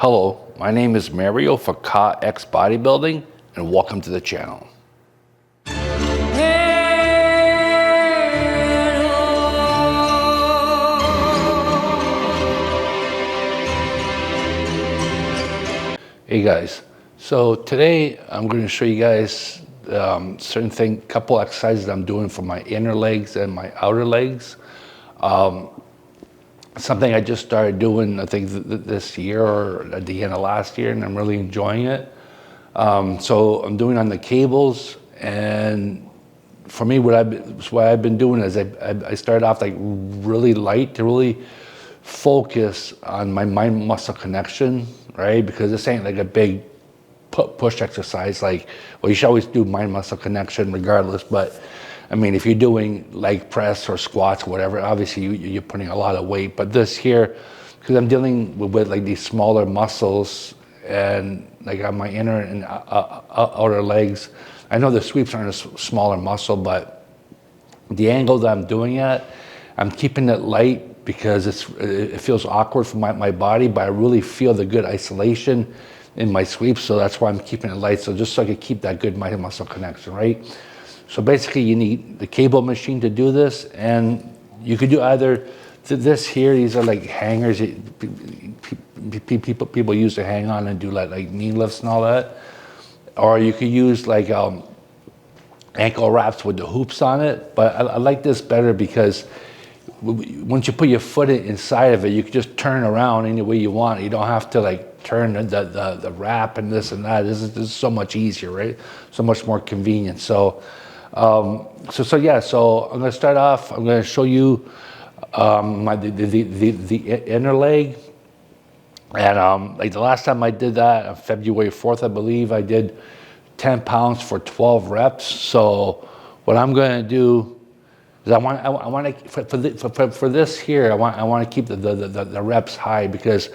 Hello, my name is Mario for KX Bodybuilding, and welcome to the channel. Hey guys, so today I'm going to show you guys couple exercises I'm doing for my inner legs and my outer legs. Something I just started doing, I think this year or at the end of last year, and I'm really enjoying it. So I'm doing on the cables, and for me, what I've been doing is I started off like really light to really focus on my mind muscle connection, right? Because this ain't like a big push exercise. Like, well, you should always do mind muscle connection regardless, but I mean, if you're doing leg press or squats or whatever, obviously you're putting a lot of weight. But this here, because I'm dealing with like these smaller muscles and like on my inner and outer legs, I know the sweeps aren't a smaller muscle, but the angle that I'm doing it, I'm keeping it light because it feels awkward for my body, but I really feel the good isolation in my sweeps, so that's why I'm keeping it light, so just so I can keep that good mind muscle connection, right? So basically you need the cable machine to do this, and you could do either this here, these are like hangers people use to hang on and do like knee lifts and all that, or you could use like ankle wraps with the hoops on it, but I like this better because once you put your foot inside of it, you can just turn around any way you want. You don't have to like turn the wrap and this and that. This is so much easier, right? So much more convenient. So yeah. So I'm going to start off. I'm going to show you the inner leg, and like the last time I did that on February 4th, I believe I did 10 pounds for 12 reps. So what I'm going to do is I want to for this here, I want to keep the reps high because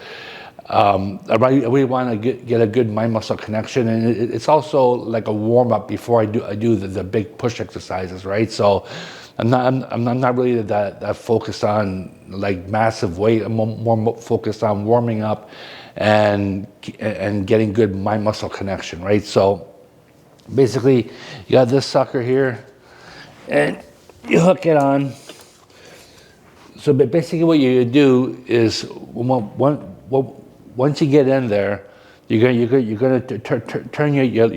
I really want to get a good mind muscle connection, and it's also like a warm up before I do the big push exercises, right? So I'm not really that focused on like massive weight. I'm more focused on warming up and getting good mind muscle connection, right? So basically, you got this sucker here, and you hook it on. So basically what you do is once you get in there, you're gonna turn your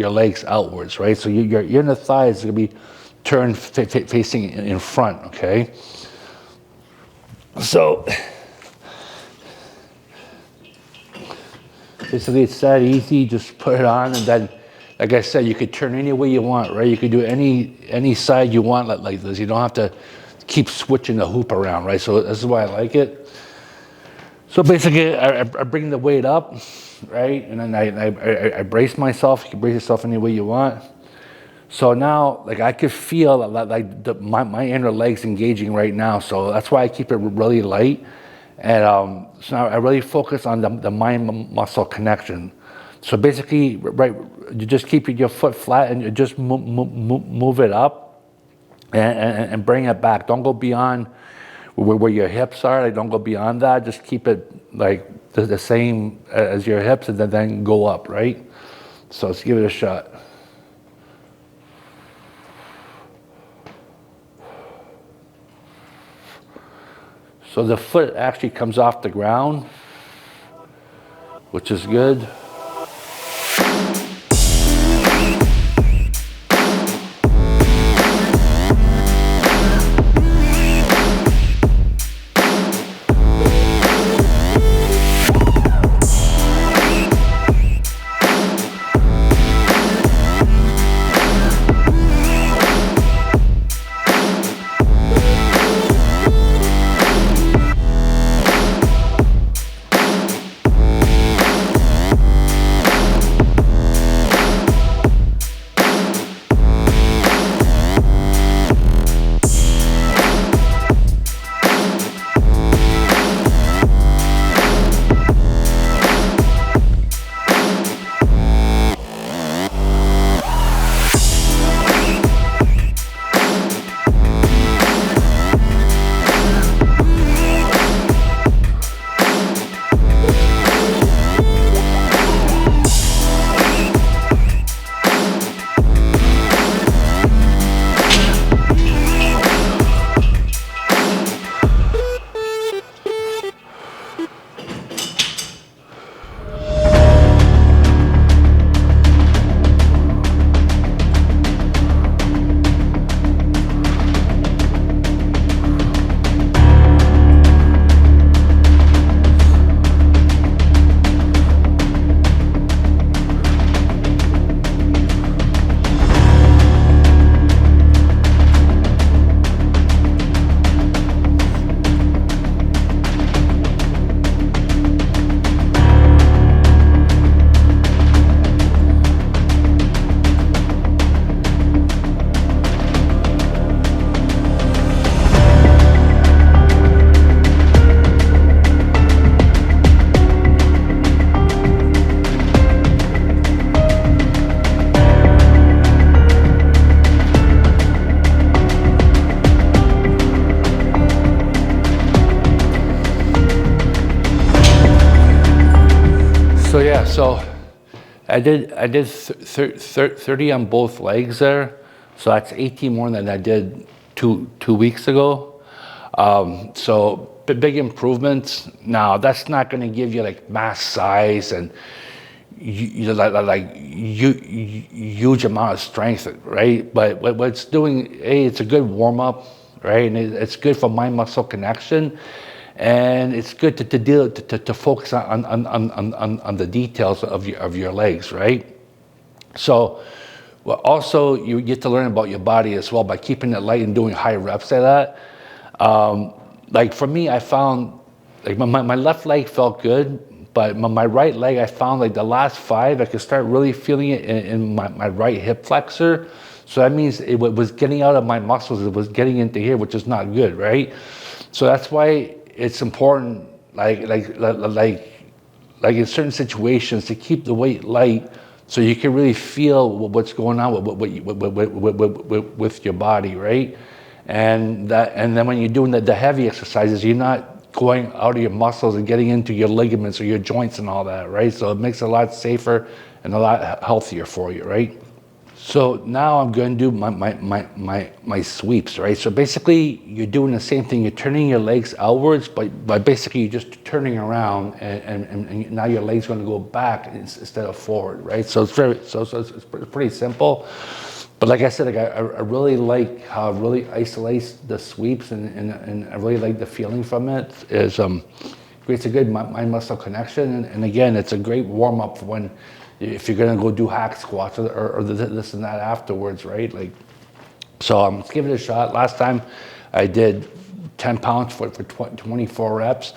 legs outwards, right? So your inner thighs are gonna be turned facing in front, okay? So basically it's that easy. Just put it on, and then, like I said, you could turn any way you want, right? You could do any side you want like this. You don't have to keep switching the hoop around, right? So this is why I like it. So basically, I bring the weight up, right? And then I brace myself. You can brace yourself any way you want. So now, like I could feel like my inner legs engaging right now. So that's why I keep it really light. And so now I really focus on the mind muscle connection. So basically, right, you just keep your foot flat and you just move it up and bring it back. Don't go beyond where your hips are. Like, don't go beyond that. Just keep it like the same as your hips, and then go up, right? So let's give it a shot. So the foot actually comes off the ground, which is good. So yeah, so I did 30 on both legs there, so that's 18 more than I did two weeks ago. So big improvements. Now that's not going to give you like mass size and huge amount of strength, right? But what it's doing, it's a good warm up, right? And it's good for mind muscle connection, and it's good to focus on the details of your legs, right? So, well, also you get to learn about your body as well by keeping it light and doing high reps at that. Like for me, I found like my left leg felt good, but my right leg, I found like the last 5, I could start really feeling it in my right hip flexor. So that means it was getting out of my muscles, it was getting into here, which is not good, right? So that's why it's important, like in certain situations, to keep the weight light so you can really feel what's going on with your body, right? And then when you're doing the heavy exercises, you're not going out of your muscles and getting into your ligaments or your joints and all that, right? So it makes it a lot safer and a lot healthier for you, right? So now I'm going to do my sweeps, right? So basically, you're doing the same thing. You're turning your legs outwards, but basically you're just turning around, and now your legs going to go back instead of forward, right? So it's pretty simple. But like I said, like I really like how it really isolates the sweeps, and I really like the feeling from it. Is creates a good mind muscle connection, and again, it's a great warm up for when, if you're gonna go do hack squats or this and that afterwards, right? Like, so let's give it a shot. Last time I did 10 pounds for 24 reps.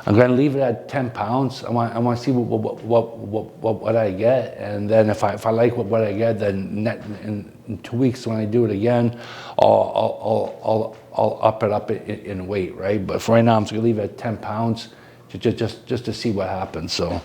I'm gonna leave it at 10 pounds. I want to see what I get, and then if I like what I get, then in 2 weeks when I do it again, I'll up it up in weight, right? But for right now, I'm just gonna leave it at 10 pounds, just to see what happens. So.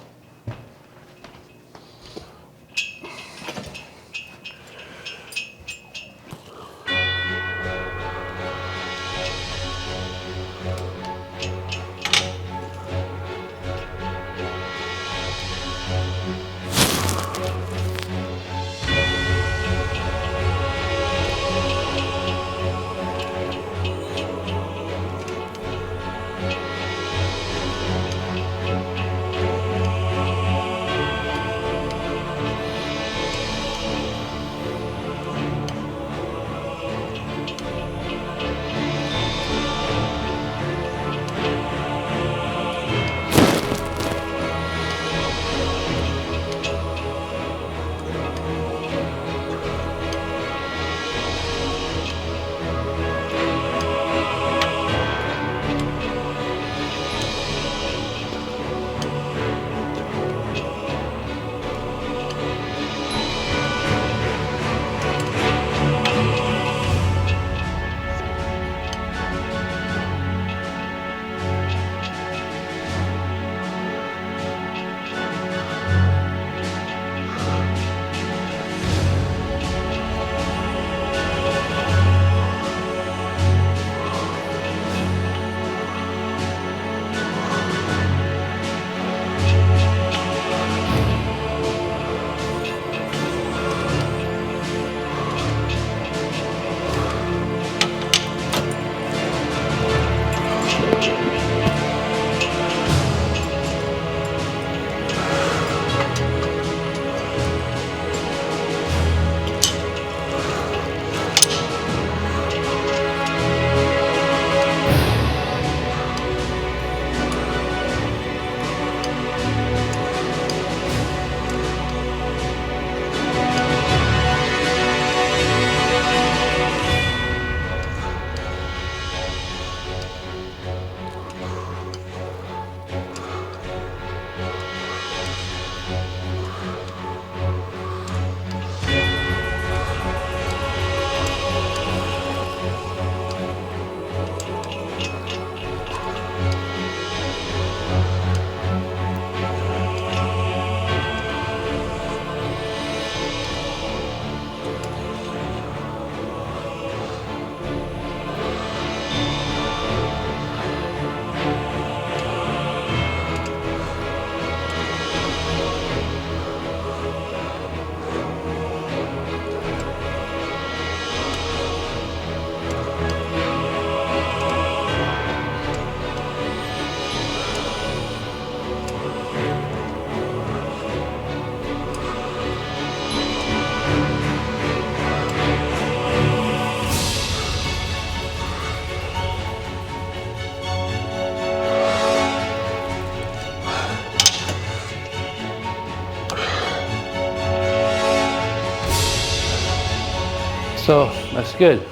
So that's good.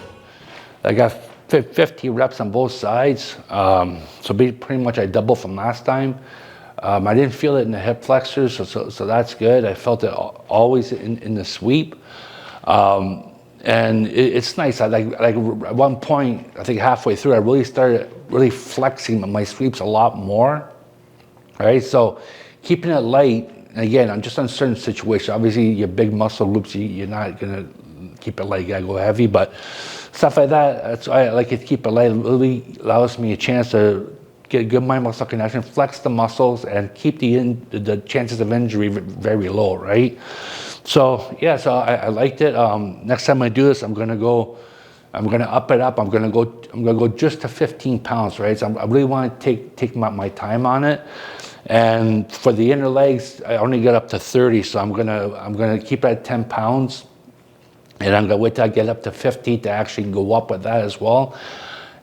I got 50 reps on both sides. So pretty much I doubled from last time. I didn't feel it in the hip flexors, so that's good. I felt it always in the sweep. And it's nice. I like at one point, I think halfway through, I really started flexing my sweeps a lot more. Right, so keeping it light. Again, I'm just on certain situations. Obviously, your big muscle groups, you're not gonna keep it light. You gotta go heavy, but stuff like that. That's why I like it to keep it light. It really allows me a chance to get good mind muscle connection, flex the muscles, and keep the chances of injury very low. Right. So yeah, so I liked it. Next time I do this, I'm gonna up it up. I'm gonna go just to 15 pounds, right? So I really want to take my time on it. And for the inner legs, I only get up to 30, so I'm gonna keep it at 10 pounds, and I'm gonna wait till I get up to 50 to actually go up with that as well.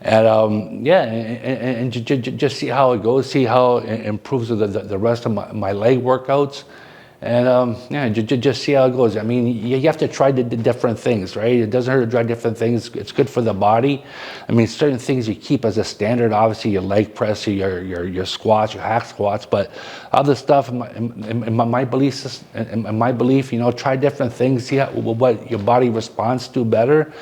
And yeah, and just see how it goes, see how it improves the rest of my leg workouts. And yeah, just see how it goes. I mean, you have to try the different things, right? It doesn't hurt to try different things. It's good for the body. I mean, certain things you keep as a standard, obviously your leg press, your squats, your hack squats, but other stuff, in my belief, try different things, see what your body responds to better,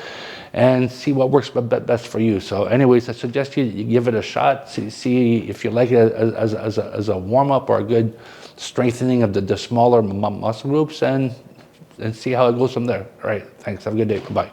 and see what works best for you. So anyways, I suggest you give it a shot, see if you like it as a warm-up or a good strengthening of the smaller muscle groups, and see how it goes from there. All right, thanks. Have a good day. Bye-bye.